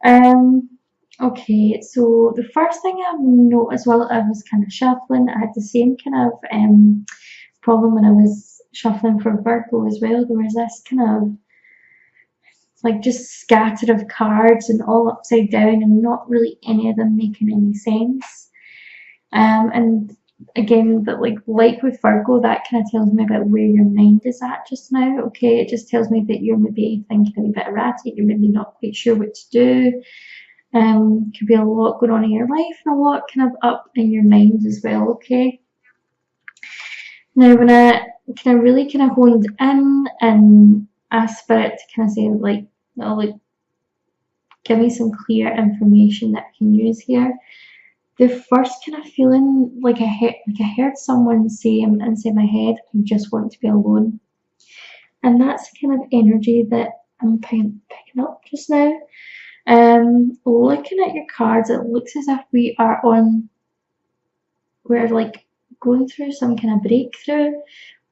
Okay, so the first thing I've noticed while I was kind of shuffling, I had the same kind of problem when I was shuffling for Virgo as well. There was this kind of like just scattered of cards and all upside down and not really any of them making any sense. And again, that like with Virgo, that kind of tells me about where your mind is at just now. Okay, it just tells me that you're maybe thinking a wee bit erratic, you're maybe not quite sure what to do. Could be a lot going on in your life and a lot kind of up in your mind as well. Okay. Now, when I kind of really kind of honed in and asked Spirit to kind of say like give me some clear information that I can use here. The first kind of feeling like I heard someone say inside my head, I just want to be alone. And that's the kind of energy that I'm picking up just now. Looking at your cards, it looks as if we're like going through some kind of breakthrough.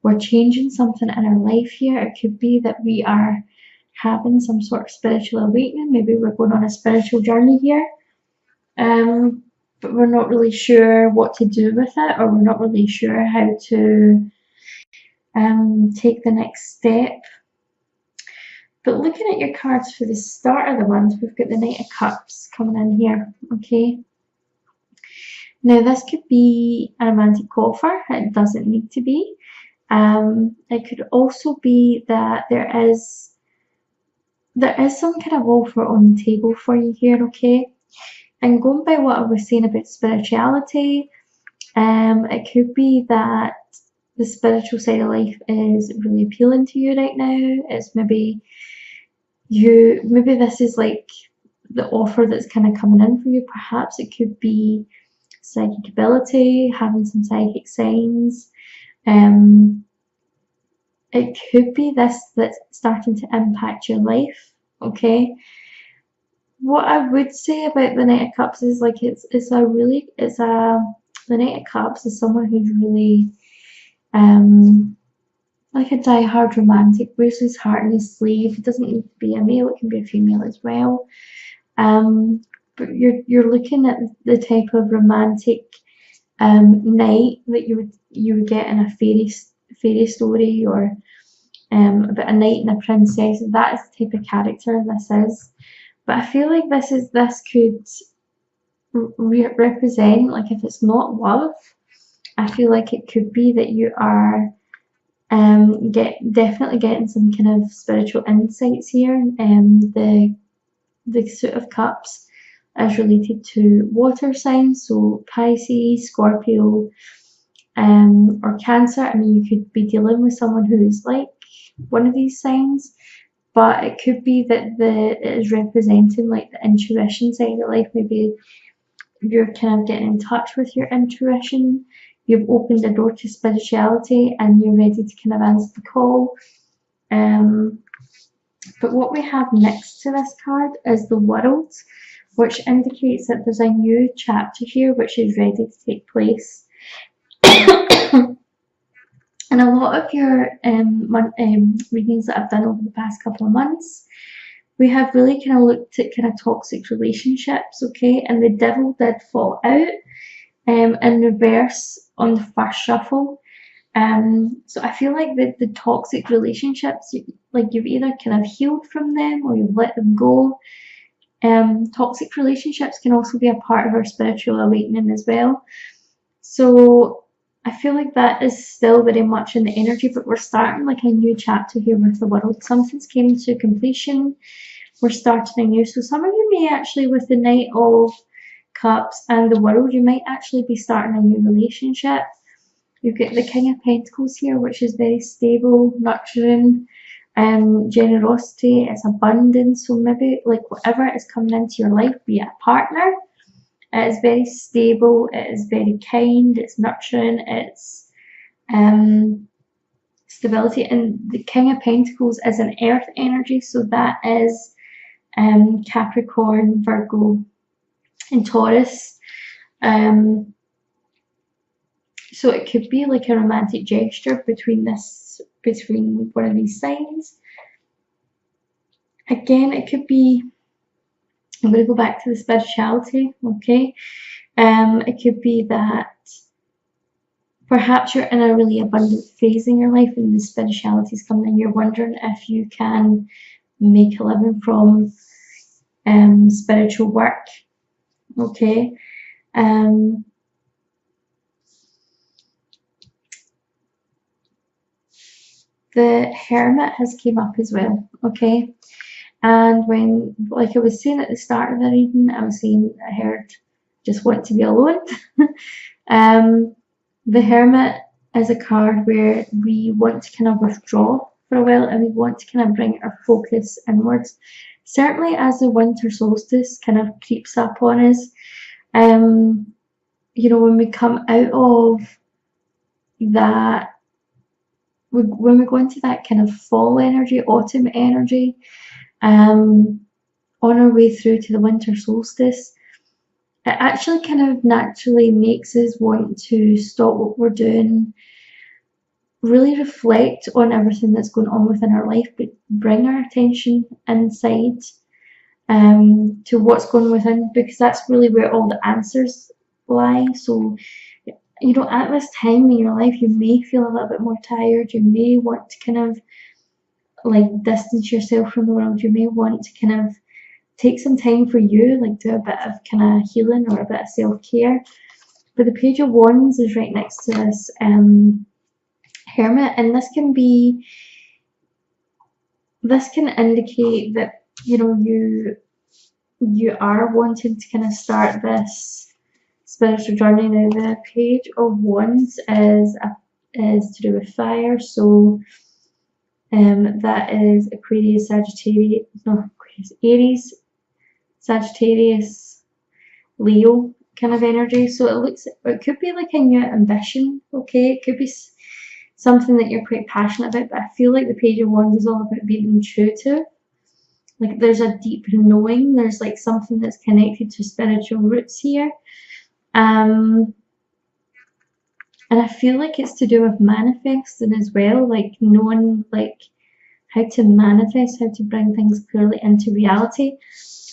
We're changing something in our life here. It could be that we are having some sort of spiritual awakening. Maybe we're going on a spiritual journey here. But we're not really sure what to do with it, or we're not really sure how to take the next step. But looking at your cards for the start of the month, we've got the Knight of Cups coming in here, okay? Now this could be a romantic offer, it doesn't need to be. It could also be that there is some kind of offer on the table for you here, okay? And going by what I was saying about spirituality, it could be that the spiritual side of life is really appealing to you right now. It's maybe this is like the offer that's kind of coming in for you. Perhaps it could be psychic ability, having some psychic signs. It could be this that's starting to impact your life, okay? What I would say about the Knight of Cups is like the Knight of Cups is someone who's really like a die-hard romantic, wears his heart on his sleeve. It doesn't need to be a male, it can be a female as well. But you're looking at the type of romantic knight that you would get in a fairy story, or about a knight and a princess. That is the type of character this is. But I feel like this could represent, like, if it's not love, I feel like it could be that you are definitely getting some kind of spiritual insights here. The Suit of Cups is related to water signs, so Pisces, Scorpio, or Cancer. I mean, you could be dealing with someone who is like one of these signs, but it could be that it is representing like the intuition side of life. Maybe you're kind of getting in touch with your intuition. You've opened the door to spirituality and you're ready to kind of answer the call. But what we have next to this card is the World, which indicates that there's a new chapter here which is ready to take place. And a lot of your readings that I've done over the past couple of months, we have really kind of looked at kind of toxic relationships, okay? And the Devil did fall out in reverse on the first shuffle. So I feel like the toxic relationships, like you've either kind of healed from them or you've let them go. Toxic relationships can also be a part of our spiritual awakening as well. So I feel like that is still very much in the energy, but we're starting like a new chapter here with the World. Something's came to completion. We're starting anew. So some of you may actually, with the Knight of Cups and the World, you might actually be starting a new relationship. You've got the King of Pentacles here, which is very stable, nurturing, generosity, it's abundance. So maybe like whatever is coming into your life, be it a partner, it is very stable, it is very kind, it's nurturing, it's stability. And the King of Pentacles is an earth energy, so that is Capricorn, Virgo, and Taurus. So it could be like a romantic gesture between one of these signs. Again, it could be I'm going to go back to the spirituality, okay? It could be that perhaps you're in a really abundant phase in your life and the spirituality is coming and you're wondering if you can make a living from spiritual work, okay? The Hermit has came up as well, okay? And when, like I was saying at the start of the reading, I was saying I heard just want to be alone. The Hermit is a card where we want to kind of withdraw for a while and we want to kind of bring our focus inwards. Certainly as the winter solstice kind of creeps up on us, you know, when we come out of that, when we go into that kind of fall energy, autumn energy, on our way through to the winter solstice, it actually kind of naturally makes us want to stop what we're doing, really reflect on everything that's going on within our life, but bring our attention inside to what's going within, because that's really where all the answers lie. So, you know, at this time in your life, you may feel a little bit more tired, you may want to kind of like distance yourself from the world, you may want to kind of take some time for you, like do a bit of kind of healing or a bit of self-care. But the Page of Wands is right next to this Hermit, and this can indicate that, you know, you are wanting to kind of start this spiritual journey. Now the Page of Wands is to do with fire, so that is Aquarius, Sagittarius, no, Aries, Sagittarius, Leo kind of energy. So it could be like a new ambition, okay? It could be something that you're quite passionate about, but I feel like the Page of Wands is all about being intuitive. Like there's a deep knowing, there's like something that's connected to spiritual roots here. And I feel like it's to do with manifesting as well, like knowing like how to manifest, how to bring things clearly into reality.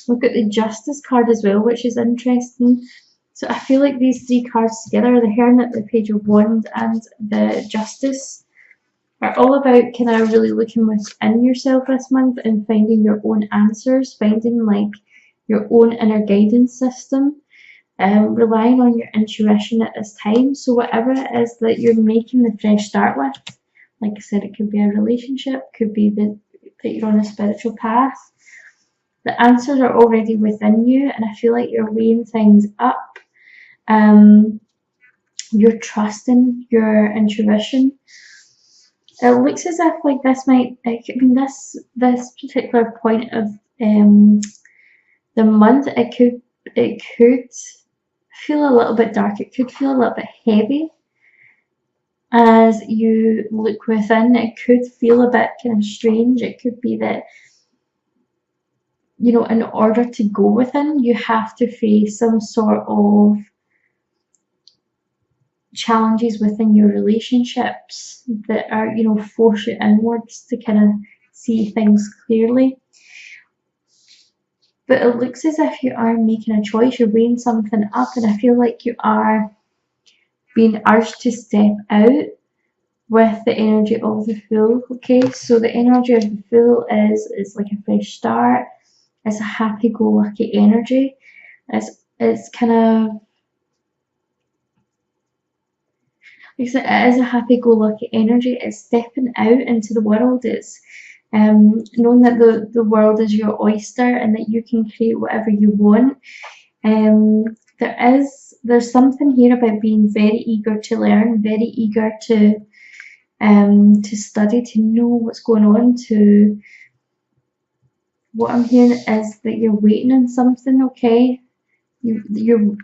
We've got the Justice card as well, which is interesting. So I feel like these three cards together, the Hermit, the Page of Wands, and the Justice, are all about kind of really looking within yourself this month and finding your own answers, finding like your own inner guidance system, relying on your intuition at this time. So whatever it is that you're making the fresh start with, like I said, it could be a relationship, could be that you're on a spiritual path. The answers are already within you, and I feel like you're weighing things up. You're trusting your intuition. It looks as if like this might, I mean, this particular point of the month, it could feel a little bit dark. It could feel a little bit heavy as you look within. It could feel a bit kind of strange. It could be that, you know, in order to go within, you have to face some sort of challenges within your relationships that are, you know, force you inwards to kind of see things clearly. But it looks as if you are making a choice, you're weighing something up, and I feel like you are being urged to step out with the energy of the Fool, okay? So the energy of the Fool is like a fresh start. It's a happy-go-lucky energy. It's kind of, it is a happy-go-lucky energy. It's stepping out into the world. It's knowing that the world is your oyster and that you can create whatever you want. There's something here about being very eager to learn, very eager to study, to know what's going on. What I'm hearing is that you're waiting on something, okay? You're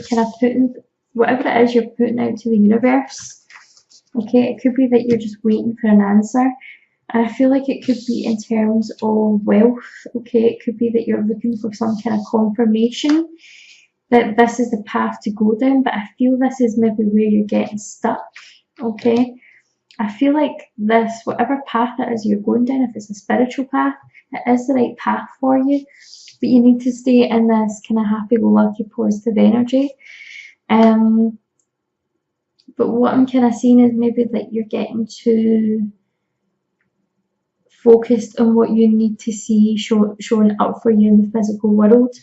kind of putting whatever it is you're putting out to the universe, okay? It could be that you're just waiting for an answer. And I feel like it could be in terms of wealth, okay? It could be that you're looking for some kind of confirmation that this is the path to go down, but I feel this is maybe where you're getting stuck, okay? I feel like this, whatever path it is you're going down, if it's a spiritual path, it is the right path for you. But you need to stay in this kind of happy-go-lucky, positive energy. But what I'm kind of seeing is maybe that you're getting too focused on what you need to see showing up for you in the physical world.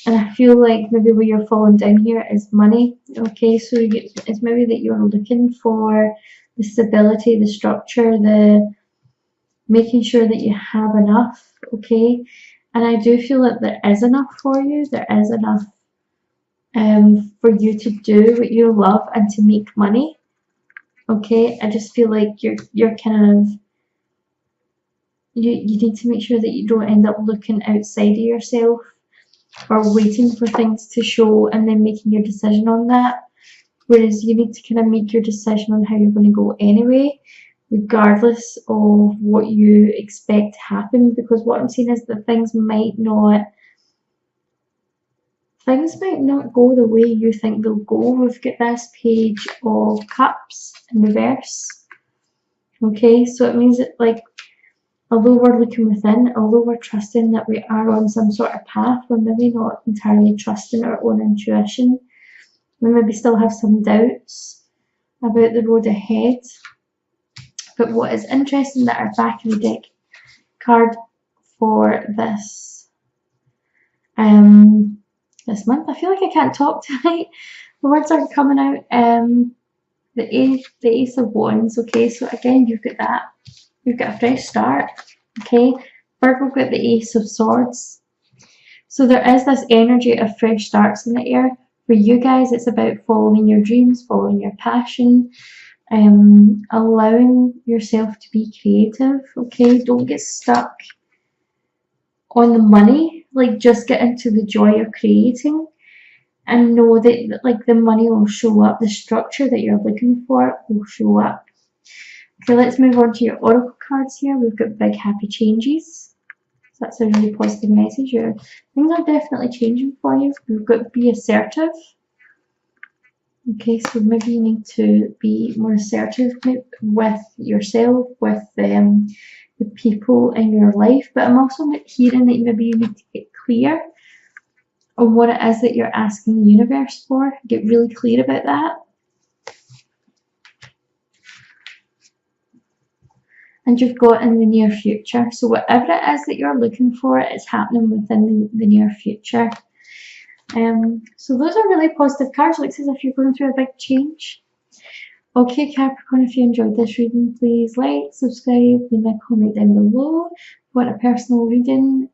And I feel like maybe where you're falling down here is money. Okay, so it's maybe that you're looking for the stability, the structure, the making sure that you have enough. Okay, and I do feel that there is enough for you. There is enough for you to do what you love and to make money. Okay, I just feel like you're kind of you need to make sure that you don't end up looking outside of yourself or waiting for things to show and then making your decision on that. Whereas you need to kind of make your decision on how you're going to go anyway, regardless of what you expect to happen. Because what I'm seeing is that things might not go the way you think they'll go. We've got this Page of Cups in reverse. Okay, so it means that, like, although we're looking within, although we're trusting that we are on some sort of path, we're maybe not entirely trusting our own intuition. We maybe still have some doubts about the road ahead. But what is interesting that our back of the deck card for this this month, I feel like I can't talk tonight. The words aren't coming out. The Ace of Wands. Okay, so again, you've got that. You've got a fresh start. Okay, Virgo got the Ace of Swords. So there is this energy of fresh starts in the air. For you guys, it's about following your dreams, following your passion, allowing yourself to be creative. Okay, don't get stuck on the money. Like, just get into the joy of creating, and know that, like, the money will show up. The structure that you're looking for will show up. Okay, let's move on to your oracle cards here. We've got big happy changes. So that's a really positive message. Things are definitely changing for you. We've got be assertive. Okay, so maybe you need to be more assertive with yourself, with the people in your life. But I'm also hearing that maybe you need to get clear on what it is that you're asking the universe for. Get really clear about that. And you've got in the near future. So whatever it is that you're looking for, it's happening within the near future. So those are really positive cards. Looks as if you're going through a big change. Okay, Capricorn, if you enjoyed this reading, please like, subscribe, leave me a comment down below. If you want a personal reading,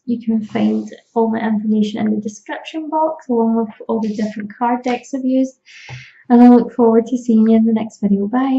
you can find all my information in the description box, along with all the different card decks I've used. And I look forward to seeing you in the next video. Bye.